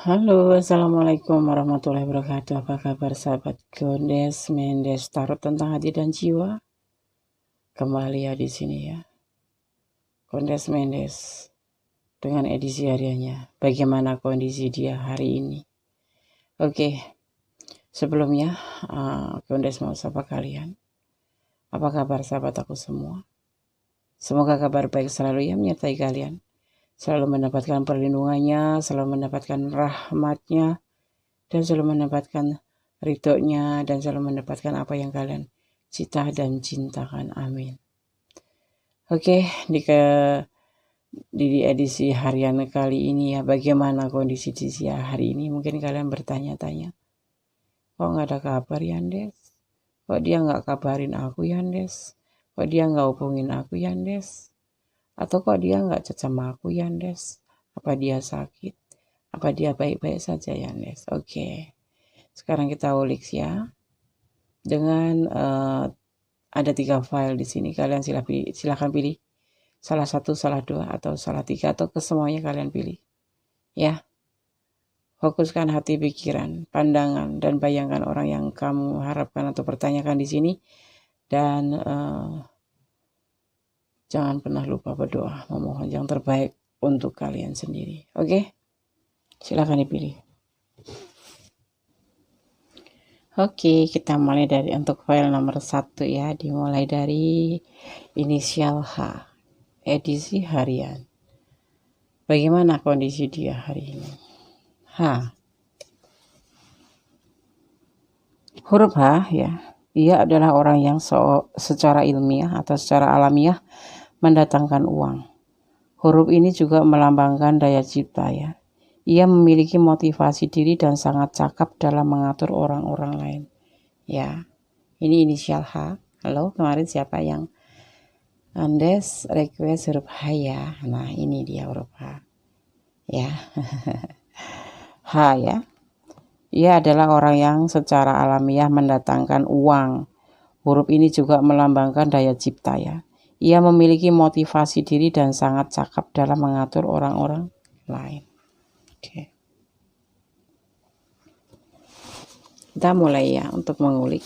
Halo, assalamualaikum warahmatullahi wabarakatuh. Apa kabar sahabat Gondes Mendes Tarot tentang hati dan jiwa? Kembali ya di sini ya, Gondes Mendes dengan edisi hariannya. Bagaimana kondisi dia hari ini? Oke, sebelumnya Gondes mau sapa kalian. Apa kabar sahabat aku semua? Semoga kabar baik selalu ya menyertai kalian. Selalu mendapatkan perlindungannya, selalu mendapatkan rahmatnya, dan selalu mendapatkan ridhonya, dan selalu mendapatkan apa yang kalian cita dan cintakan. Amin. Oke, di edisi harian kali ini ya, bagaimana kondisi di hari ini? Mungkin kalian bertanya-tanya, kok nggak ada kabar Yandes? Kok dia nggak kabarin aku Yandes? Kok dia nggak hubungin aku Yandes? Atau kok dia nggak chat sama aku Yandes? Apa dia sakit? Apa dia baik-baik saja Yandes? Oke. Sekarang kita ulik ya. Dengan ada 3 file di sini. Kalian silahkan pilih salah satu, salah dua, atau salah 3, atau kesemuanya kalian pilih. Ya. Fokuskan hati, pikiran, pandangan, dan bayangkan orang yang kamu harapkan atau pertanyakan di sini. Dan jangan pernah lupa berdoa, memohon yang terbaik untuk kalian sendiri. Oke? Silahkan dipilih. Oke, kita mulai dari untuk file nomor 1 ya, dimulai dari inisial H, edisi harian. Bagaimana kondisi dia hari ini? H. Huruf H ya, ia adalah orang yang secara ilmiah atau secara alamiah mendatangkan uang. Huruf ini juga melambangkan daya cipta ya. Ia memiliki motivasi diri dan sangat cakap dalam mengatur orang-orang lain. Ya, ini inisial H. Halo, kemarin siapa yang Andes request huruf H ya? Nah, ini dia huruf H. Ya, H ya. Ia adalah orang yang secara alamiah mendatangkan uang. Huruf ini juga melambangkan daya cipta ya. Ia memiliki motivasi diri dan sangat cakap dalam mengatur orang-orang lain. Oke. Kita mulai ya untuk mengulik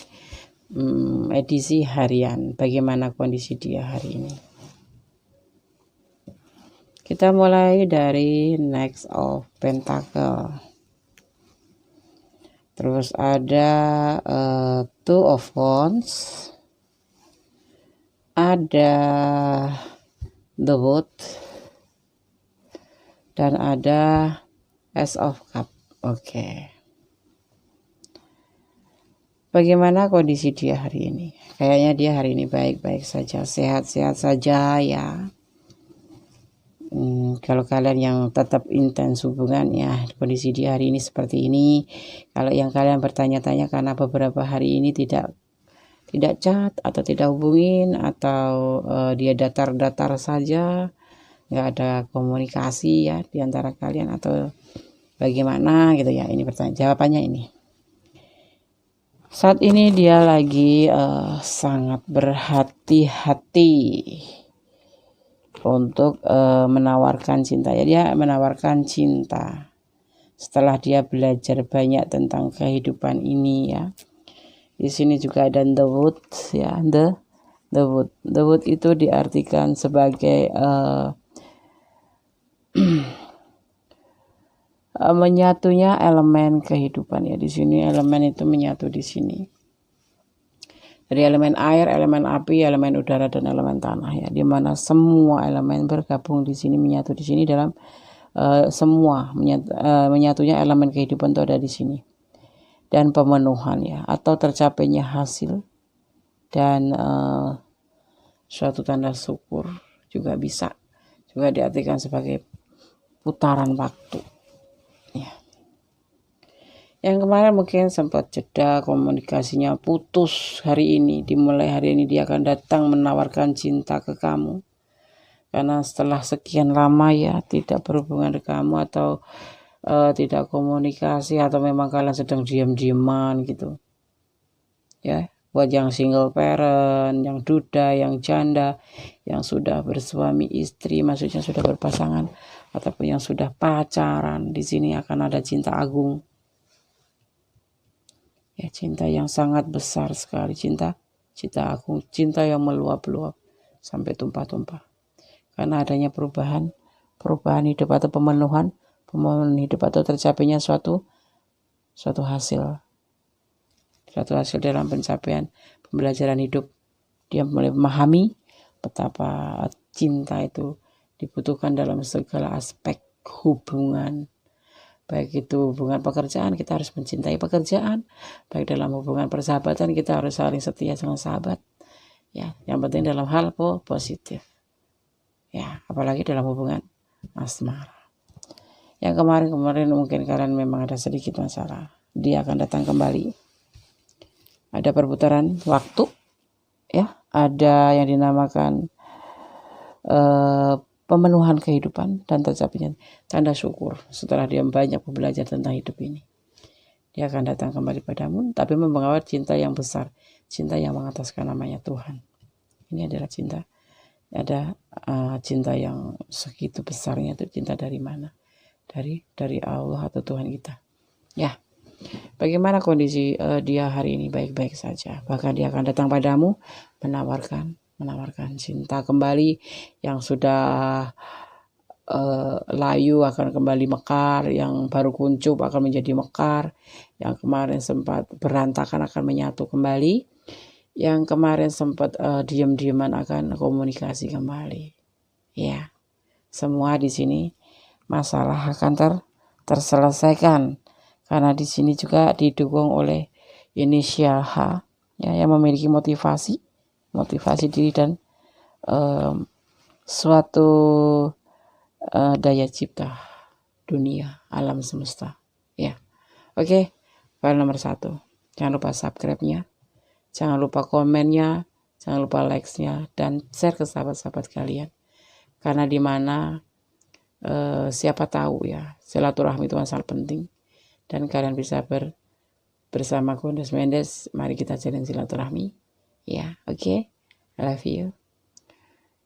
edisi harian. Bagaimana kondisi dia hari ini? Kita mulai dari Next of Pentacle. Terus ada Two of Wands. Ada The Wood. Dan ada Ace of Cup. Oke. Bagaimana kondisi dia hari ini? Kayaknya dia hari ini baik-baik saja, sehat-sehat saja ya. Kalau kalian yang tetap intens hubungan ya, kondisi dia hari ini seperti ini. Kalau yang kalian bertanya-tanya karena beberapa hari ini tidak chat atau tidak hubungin, atau dia datar-datar saja, nggak ada komunikasi ya di antara kalian, atau bagaimana gitu ya, ini jawabannya ini. Saat ini dia lagi sangat berhati-hati untuk menawarkan cinta ya. Dia menawarkan cinta setelah dia belajar banyak tentang kehidupan ini ya. Di sini juga ada The Wood ya, The Wood. The Wood itu diartikan sebagai menyatunya elemen kehidupan ya. Di sini elemen itu menyatu di sini. Dari elemen air, elemen api, elemen udara, dan elemen tanah ya, di mana semua elemen bergabung di sini, menyatu di sini dalam semua menyatunya elemen kehidupan itu ada di sini. Dan pemenuhan ya, atau tercapainya hasil dan suatu tanda syukur juga bisa juga diartikan sebagai putaran waktu ya. Yang kemarin mungkin sempat jeda, komunikasinya putus, hari ini dimulai hari ini dia akan datang menawarkan cinta ke kamu. Karena setelah sekian lama ya tidak berhubungan dengan kamu, atau tidak komunikasi, atau memang kalian sedang diam-diaman gitu. Ya, buat yang single parent, yang duda, yang janda, yang sudah bersuami istri, maksudnya sudah berpasangan, ataupun yang sudah pacaran, di sini akan ada cinta agung. Ya, cinta yang sangat besar sekali, cinta agung, cinta yang meluap-luap sampai tumpah-tumpah. Karena adanya perubahan hidup atau pemenuhan hidup atau tercapainya suatu hasil dalam pencapaian pembelajaran hidup. Dia mulai memahami betapa cinta itu dibutuhkan dalam segala aspek hubungan. Baik itu hubungan pekerjaan, kita harus mencintai pekerjaan. Baik dalam hubungan persahabatan, kita harus saling setia dengan sahabat. Ya, yang penting dalam hal positif. Ya, apalagi dalam hubungan asmara. Yang kemarin mungkin kalian memang ada sedikit masalah. Dia akan datang kembali. Ada perputaran waktu, ya. Ada yang dinamakan pemenuhan kehidupan dan tercapainya tanda syukur setelah dia banyak belajar tentang hidup ini. Dia akan datang kembali padamu, tapi membawa cinta yang besar, cinta yang mengataskan namanya Tuhan. Ini adalah cinta. Ada cinta yang segitu besarnya, itu cinta dari mana? Dari Allah atau Tuhan kita. Ya, bagaimana kondisi dia hari ini? Baik-baik saja. Bahkan dia akan datang padamu menawarkan cinta kembali yang sudah layu akan kembali mekar, yang baru kuncup akan menjadi mekar, yang kemarin sempat berantakan akan menyatu kembali, yang kemarin sempat diam-diaman akan komunikasi kembali. Ya, semua di sini masalah akan terselesaikan karena di sini juga didukung oleh inisial H, ya, yang memiliki motivasi diri dan suatu daya cipta dunia alam semesta. Ya, oke. File nomor 1. Jangan lupa subscribe-nya. Jangan lupa komennya, jangan lupa likes-nya, dan share ke sahabat-sahabat kalian. Karena di mana siapa tahu ya, silaturahmi itu sangat penting. Dan kalian bisa bersama Kondes Mendes, mari kita jalin silaturahmi. Ya, oke. I love you.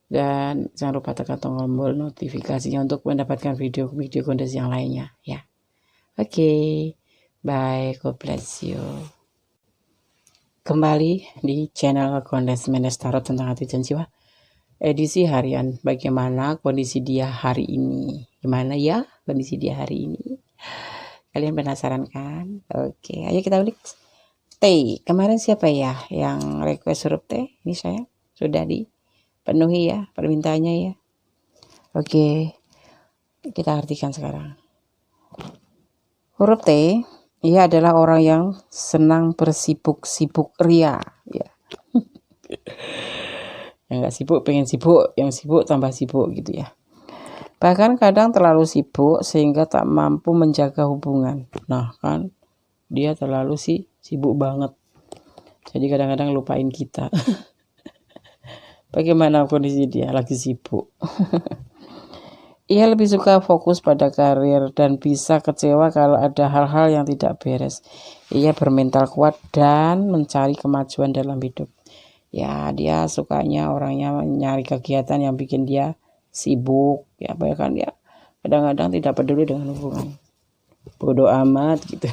Dan jangan lupa tekan tombol notifikasinya untuk mendapatkan video-video Kondes yang lainnya. Ya, oke. Bye, God bless you. Kembali di channel Kondes Mendes Tarot tentang hati dan jiwa. Edisi harian, bagaimana kondisi dia hari ini? Gimana ya kondisi dia hari ini? Kalian penasaran kan? Oke, ayo kita ulik. T, kemarin siapa ya yang request huruf T? Ini saya sudah dipenuhi ya permintaannya ya. Oke, kita artikan sekarang. Huruf T, ia adalah orang yang senang bersibuk-sibuk ria, ya. Yang nggak sibuk pengen sibuk, yang sibuk tambah sibuk gitu ya. Bahkan kadang terlalu sibuk sehingga tak mampu menjaga hubungan. Nah kan, dia terlalu sibuk banget. Jadi kadang-kadang lupain kita. Bagaimana kondisi dia? Lagi sibuk. Ia lebih suka fokus pada karir dan bisa kecewa kalau ada hal-hal yang tidak beres. Ia bermental kuat dan mencari kemajuan dalam hidup. Ya, dia sukanya orangnya nyari kegiatan yang bikin dia sibuk. Ya, bahkan dia kadang-kadang tidak peduli dengan hubungan. Bodoh amat gitu.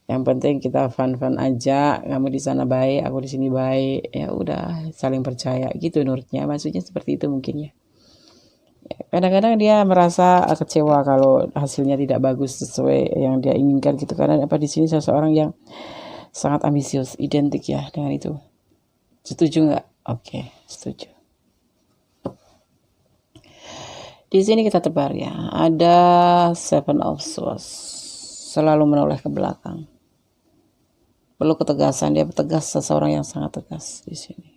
Yang penting kita fun-fun aja. Kamu di sana baik, aku di sini baik. Ya udah, saling percaya gitu menurutnya. Maksudnya seperti itu mungkin ya. Kadang-kadang dia merasa kecewa kalau hasilnya tidak bagus sesuai yang dia inginkan gitu, karena apa di sini seseorang yang sangat ambisius, identik ya dengan itu. Setuju nggak? Oke, setuju. Di sini kita tebar ya, ada Seven of Swords, selalu menoleh ke belakang. Perlu ketegasan, dia tegas, seseorang yang sangat tegas di sini.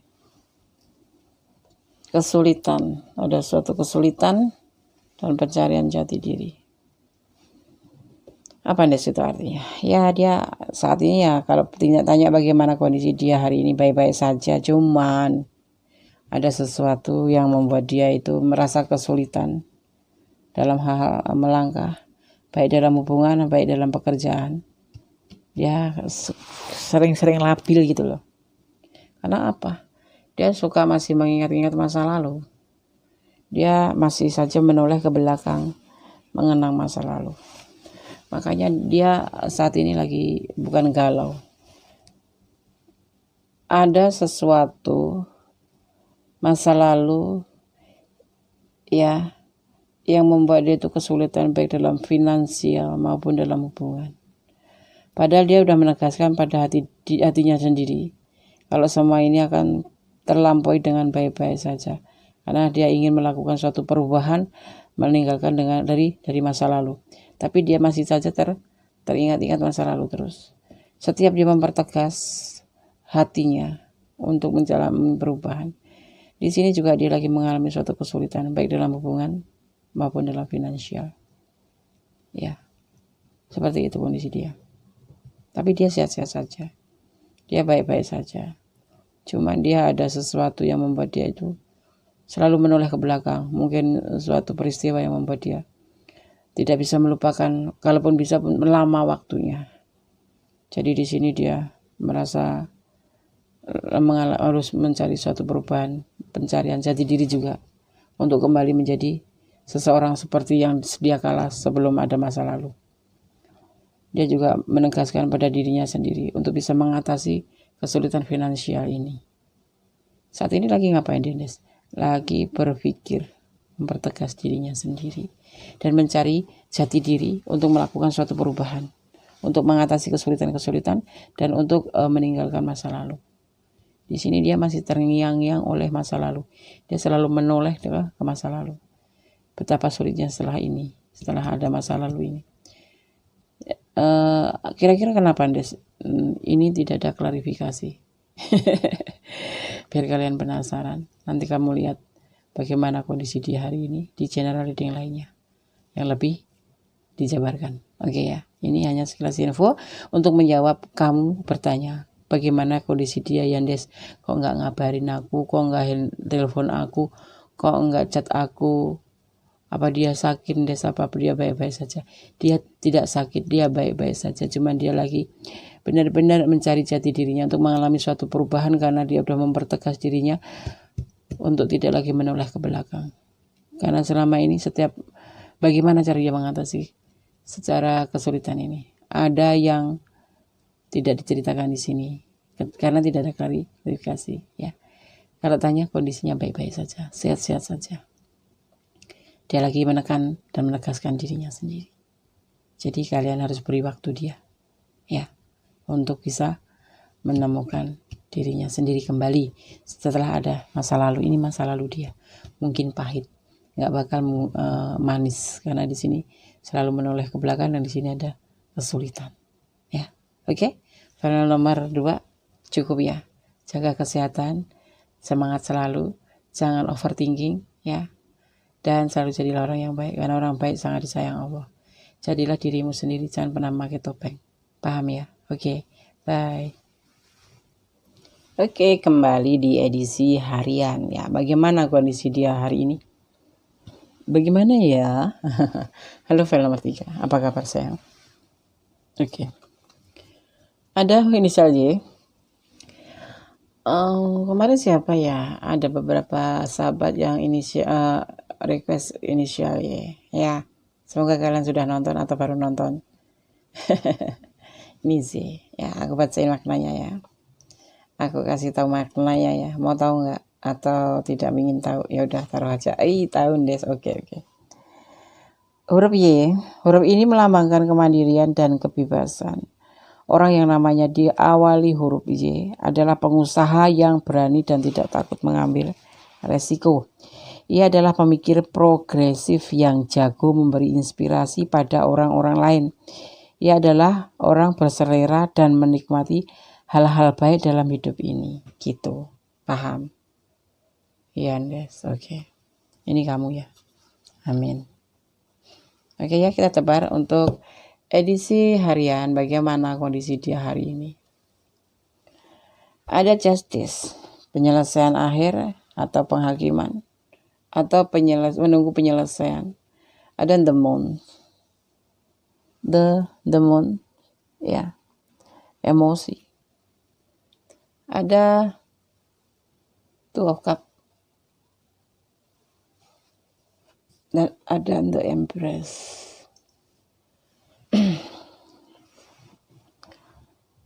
Kesulitan, ada suatu kesulitan dalam pencarian jati diri. Apa nih itu artinya? Ya dia saat ini ya, kalau tanya bagaimana kondisi dia hari ini, baik-baik saja, cuman ada sesuatu yang membuat dia itu merasa kesulitan dalam hal melangkah, baik dalam hubungan, baik dalam pekerjaan. Dia sering-sering labil gitu loh. Karena apa? Dia suka masih mengingat-ingat masa lalu. dia masih saja menoleh ke belakang, mengenang masa lalu. Makanya dia saat ini lagi bukan galau. Ada sesuatu masa lalu ya yang membuat dia itu kesulitan baik dalam finansial maupun dalam hubungan. Padahal dia udah menegaskan pada hatinya sendiri kalau semua ini akan terlampaui dengan baik-baik saja. Karena dia ingin melakukan suatu perubahan, meninggalkan dari masa lalu. Tapi dia masih saja teringat-ingat masa lalu terus. Setiap dia mempertegas hatinya untuk menjalani perubahan, di sini juga dia lagi mengalami suatu kesulitan baik dalam hubungan maupun dalam finansial. Ya, seperti itu kondisi dia. Tapi dia sehat-sehat saja. Dia baik-baik saja. Cuman dia ada sesuatu yang membuat dia itu selalu menoleh ke belakang. Mungkin suatu peristiwa yang membuat dia tidak bisa melupakan, kalaupun bisa pun lama waktunya. Jadi di sini dia merasa harus mencari suatu perubahan, pencarian jati diri juga untuk kembali menjadi seseorang seperti yang sedia kala sebelum ada masa lalu. Dia juga menegaskan pada dirinya sendiri untuk bisa mengatasi kesulitan finansial ini. Saat ini lagi ngapain Dennis? Lagi berpikir, mempertegas dirinya sendiri dan mencari jati diri untuk melakukan suatu perubahan, untuk mengatasi kesulitan-kesulitan dan untuk meninggalkan masa lalu. Di sini dia masih terngiang-ngiang oleh masa lalu. Dia selalu menoleh ke masa lalu. Betapa sulitnya setelah ada masa lalu ini. Kira-kira kenapa Des? Ini tidak ada klarifikasi. Biar kalian penasaran. Nanti kamu lihat bagaimana kondisi dia hari ini di general reading lainnya yang lebih dijabarkan. Oke ya. Ini hanya sekilas info untuk menjawab kamu bertanya bagaimana kondisi dia Yandes. Kok nggak ngabarin aku? Kok nggak telepon aku? Kok nggak chat aku? Apa dia sakit Des? Apa dia baik-baik saja? Dia tidak sakit, dia baik-baik saja. Cuman dia lagi benar-benar mencari jati dirinya untuk mengalami suatu perubahan karena dia sudah mempertegas dirinya untuk tidak lagi menoleh ke belakang. Karena selama ini bagaimana cara dia mengatasi secara kesulitan ini? Ada yang tidak diceritakan di sini karena tidak ada klarifikasi ya. Kalau tanya kondisinya baik-baik saja, sehat-sehat saja. Dia lagi menekan dan menegaskan dirinya sendiri. Jadi kalian harus beri waktu dia ya untuk bisa menemukan dirinya sendiri kembali setelah ada masa lalu. Ini masa lalu dia mungkin pahit, nggak bakal manis karena di sini selalu menoleh ke belakang dan di sini ada kesulitan ya. Oke. Final nomor 2 cukup ya. Jaga kesehatan, semangat selalu, jangan overthinking ya. Dan selalu jadilah orang yang baik, karena orang baik sangat disayang Allah. Jadilah dirimu sendiri, jangan pernah pakai topeng. Paham ya? Oke, bye. Oke, kembali di edisi harian ya. Bagaimana kondisi dia hari ini? Bagaimana ya? Halo file nomor 3, apa kabar sayang? Oke. Ada inisial Y. Kemarin siapa ya? Ada beberapa sahabat yang request inisial Y. Ya, semoga kalian sudah nonton atau baru nonton. Ini Z. Ya, aku bacain maknanya ya. Aku kasih tahu maknanya ya. Mau tahu nggak? Atau tidak ingin tahu? Ya udah taruh aja. Tahun Des. Oke. Huruf Y. Huruf ini melambangkan kemandirian dan kebebasan. Orang yang namanya diawali huruf Y adalah pengusaha yang berani dan tidak takut mengambil resiko. Ia adalah pemikir progresif yang jago memberi inspirasi pada orang-orang lain. Ia adalah orang berselera dan menikmati hal-hal baik dalam hidup ini. Gitu. Paham? Iya, Des. Oke. Ini kamu ya. Amin. Oke ya, kita tebar untuk edisi harian bagaimana kondisi dia hari ini. Ada justice, penyelesaian akhir atau penghakiman atau menunggu penyelesaian. Ada the moon. The moon ya. Emosi. Ada two of cup. dan ada the Empress.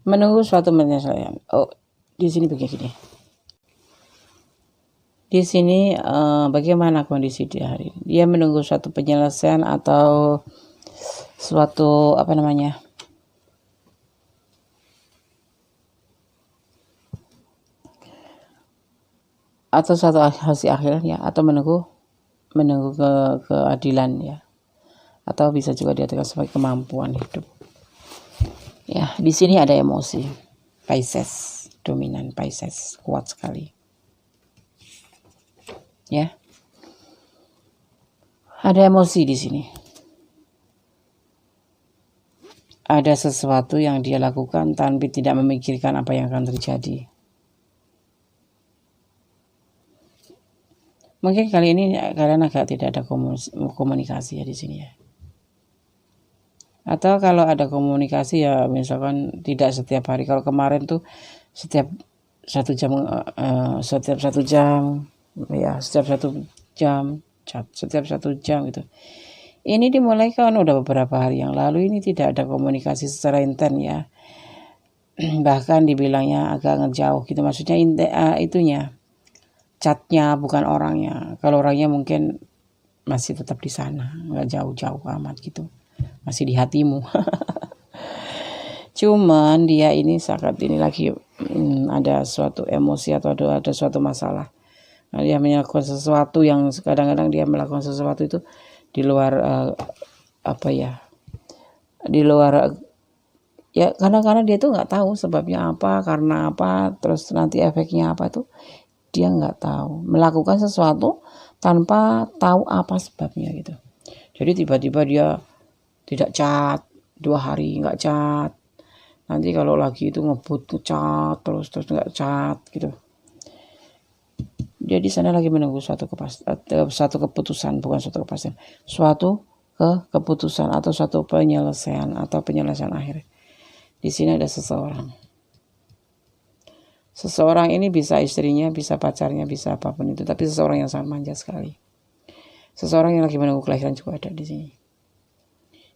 Menunggu suatu penyelesaian. Oh, di sini begini. Di sini bagaimana kondisi dia hari ini? Dia menunggu suatu penyelesaian atau suatu atau suatu hasil akhirnya, atau menunggu keadilan ya, atau bisa juga diartikan sebagai kemampuan hidup. Ya, di sini ada emosi. Pisces, dominan Pisces, kuat sekali. Ya. Ada emosi di sini. Ada sesuatu yang dia lakukan tanpa tidak memikirkan apa yang akan terjadi. Mungkin kali ini kalian agak tidak ada komunikasi ya di sini ya. Atau kalau ada komunikasi ya misalkan tidak setiap hari. Kalau kemarin tuh setiap 1 jam, setiap 1 jam, ya setiap 1 jam, setiap 1 jam gitu. Ini dimulai kan udah beberapa hari yang lalu, ini tidak ada komunikasi secara intens ya. Bahkan dibilangnya agak ngejauh gitu, maksudnya itunya, chatnya bukan orangnya. Kalau orangnya mungkin masih tetap di sana, nggak jauh-jauh amat gitu, masih di hatimu. Cuman dia ini saat ini lagi ada suatu emosi atau ada suatu masalah. Nah, dia melakukan sesuatu yang kadang-kadang dia melakukan sesuatu itu di luar di luar ya, kadang-kadang dia tuh nggak tahu sebabnya apa, karena apa, terus nanti efeknya apa, itu dia nggak tahu. Melakukan sesuatu tanpa tahu apa sebabnya gitu. Jadi tiba-tiba dia tidak chat 2 hari, nggak chat. Nanti kalau lagi itu ngebut chat terus nggak chat gitu. Dia di sana lagi menunggu suatu keputusan, bukan suatu kepastian, suatu keputusan atau suatu penyelesaian akhir. Di sini ada seseorang. Seseorang ini bisa istrinya, bisa pacarnya, bisa apapun itu, tapi seseorang yang sangat manja sekali. Seseorang yang lagi menunggu kelahiran juga ada di sini.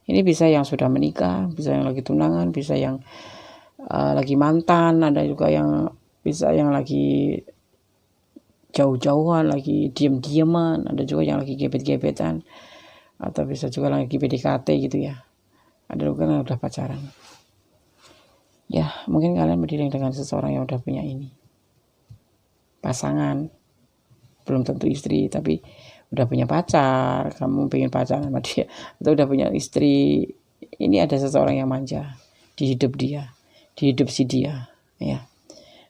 Ini bisa yang sudah menikah, bisa yang lagi tunangan, bisa yang lagi mantan, ada juga yang bisa yang lagi jauh-jauhan, lagi diem-dieman, ada juga yang lagi gebet-gebetan, atau bisa juga lagi PDKT gitu ya. Ada juga yang udah pacaran. Ya, mungkin kalian berdiri dengan seseorang yang udah punya ini pasangan, belum tentu istri, tapi udah punya pacar, kamu pengen pacaran sama dia, atau udah punya istri. Ini ada seseorang yang manja di hidup dia, di hidup si dia ya.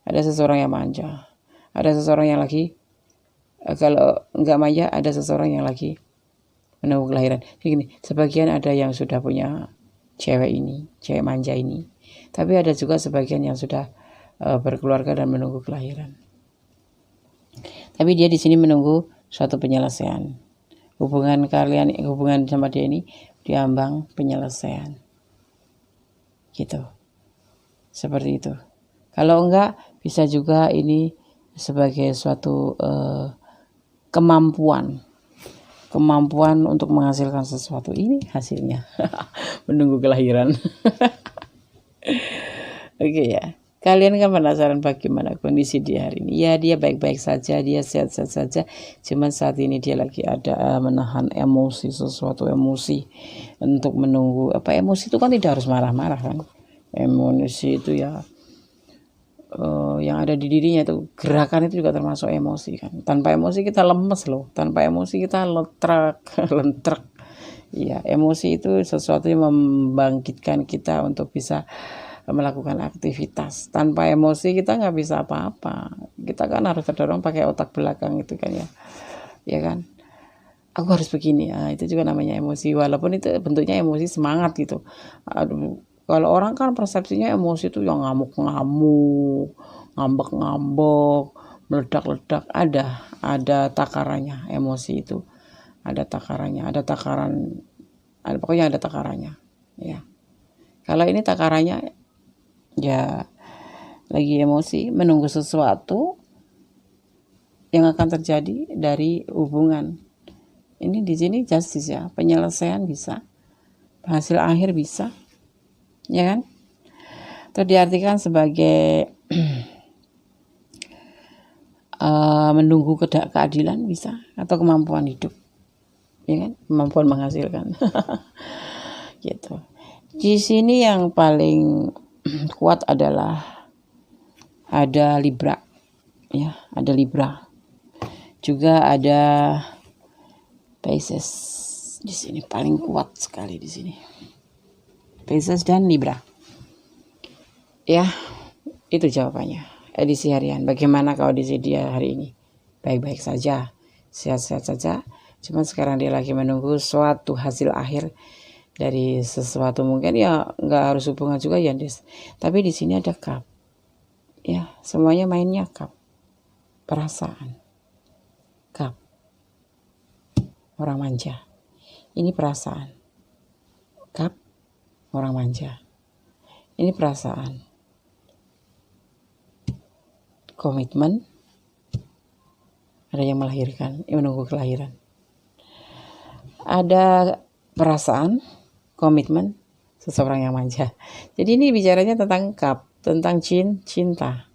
Ada seseorang yang manja, ada seseorang yang lagi kalau enggak manja, ada seseorang yang lagi menunggu kelahiran. Gini, sebagian ada yang sudah punya cewek manja ini, tapi ada juga sebagian yang sudah berkeluarga dan menunggu kelahiran. Tapi dia di sini menunggu suatu penyelesaian. Hubungan sama dia ini diambang penyelesaian. Gitu. Seperti itu. Kalau enggak, bisa juga ini sebagai suatu kemampuan untuk menghasilkan sesuatu. Ini hasilnya. Menunggu kelahiran. Oke ya. Kalian kan penasaran bagaimana kondisi dia hari ini. Ya, dia baik-baik saja, dia sehat-sehat saja. Cuman saat ini dia lagi ada menahan emosi, sesuatu emosi untuk menunggu. Emosi itu kan tidak harus marah-marah kan. Emosi itu ya yang ada di dirinya itu, gerakan itu juga termasuk emosi kan. Tanpa emosi kita lemes loh. Tanpa emosi kita lentrek. Ya, emosi itu sesuatu yang membangkitkan kita untuk bisa melakukan aktivitas. Tanpa emosi kita nggak bisa apa-apa. Kita kan harus terdorong pakai otak belakang itu kan ya. Ya kan? Aku harus begini. Itu juga namanya emosi. Walaupun itu bentuknya emosi semangat gitu. Aduh, kalau orang kan persepsinya emosi itu yang ngamuk-ngamuk, ngambek-ngambek, meledak-ledak. Ada takarannya emosi itu. Ada takarannya, pokoknya ada takarannya. Ya. Kalau ini takarannya ya lagi emosi, menunggu sesuatu yang akan terjadi dari hubungan Ini di sini justice ya, penyelesaian bisa, hasil akhir bisa, ya kan? Itu diartikan sebagai menunggu keadilan bisa, atau kemampuan hidup, ya kan? Kemampuan menghasilkan. Gitu. Di sini yang paling kuat adalah ada Libra, ya, ada Libra. Juga ada Pisces. Di sini paling kuat sekali di sini. Pisces dan Libra. Ya, itu jawabannya. Edisi harian. Bagaimana kondisi dia hari ini? Baik-baik saja, sehat-sehat saja. Cuma sekarang dia lagi menunggu suatu hasil akhir dari sesuatu, mungkin ya nggak harus hubungan juga ya, Des. Tapi di sini ada cup. Ya, semuanya mainnya cup. Perasaan. Cup. Orang manja. Ini perasaan. Cup. Orang manja. Ini perasaan. Komitmen. Ada yang melahirkan, yang menunggu kelahiran. Ada perasaan, komitmen, seseorang yang manja. Jadi ini bicaranya tentang cup, tentang cinta.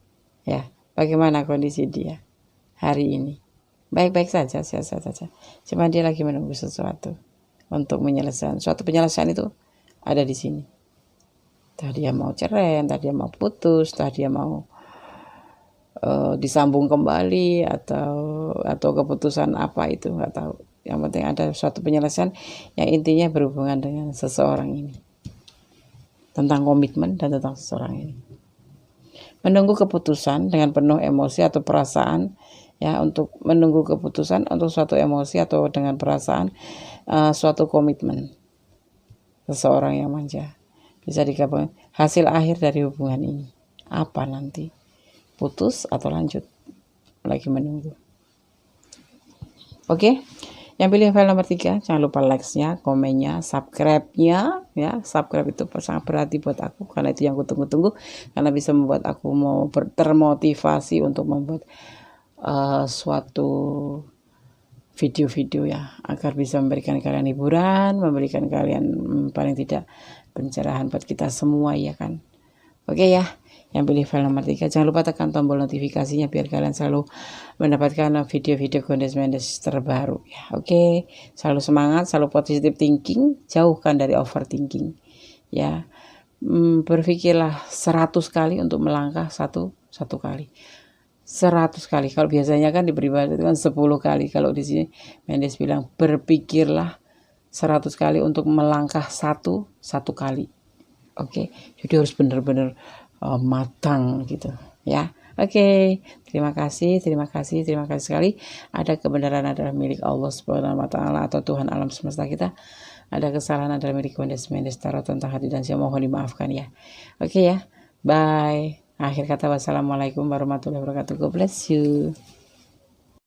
Ya, bagaimana kondisi dia hari ini? Baik-baik saja, sehat-sehat saja. Cuma dia lagi menunggu sesuatu untuk menyelesaikan. Suatu penyelesaian itu ada di sini. Entah dia mau cerai, entah dia mau putus, entah dia mau disambung kembali atau keputusan apa itu nggak tahu. Yang penting ada suatu penyelesaian yang intinya berhubungan dengan seseorang ini, tentang komitmen dan tentang seseorang ini. Menunggu keputusan dengan penuh emosi atau perasaan, ya, untuk menunggu keputusan untuk suatu emosi atau dengan perasaan, suatu komitmen seseorang yang manja. Bisa digabung hasil akhir dari hubungan ini apa nanti, putus atau lanjut, lagi menunggu. Oke, yang pilih file nomor 3, jangan lupa like-nya, komennya, subscribe-nya, ya. Subscribe itu sangat berarti buat aku, karena itu yang aku tunggu-tunggu, karena bisa membuat aku mau termotivasi untuk membuat suatu video-video, ya, agar bisa memberikan kalian hiburan, memberikan kalian paling tidak pencerahan buat kita semua, ya kan. Oke ya, yang pilih file nomor 3, jangan lupa tekan tombol notifikasinya biar kalian selalu mendapatkan video-video Gondes-Mendes terbaru, ya. Oke, selalu semangat, selalu positive thinking, jauhkan dari overthinking, ya. Berpikirlah 100 kali untuk melangkah satu kali. 100 kali. Kalau biasanya kan di pribadi itu kan 10 kali. Kalau di sini Mendes bilang berpikirlah 100 kali untuk melangkah satu kali. Oke, jadi harus benar-benar matang gitu, ya. Oke, terima kasih sekali. Ada kebenaran adalah milik Allah Subhanahu wa Ta'ala atau Tuhan alam semesta kita. Ada kesalahan adalah milik Gondes-Mendes Tarot tentang hati dan saya mohon dimaafkan, ya. Oke ya, bye. Akhir kata, wassalamualaikum warahmatullahi wabarakatuh. God bless you.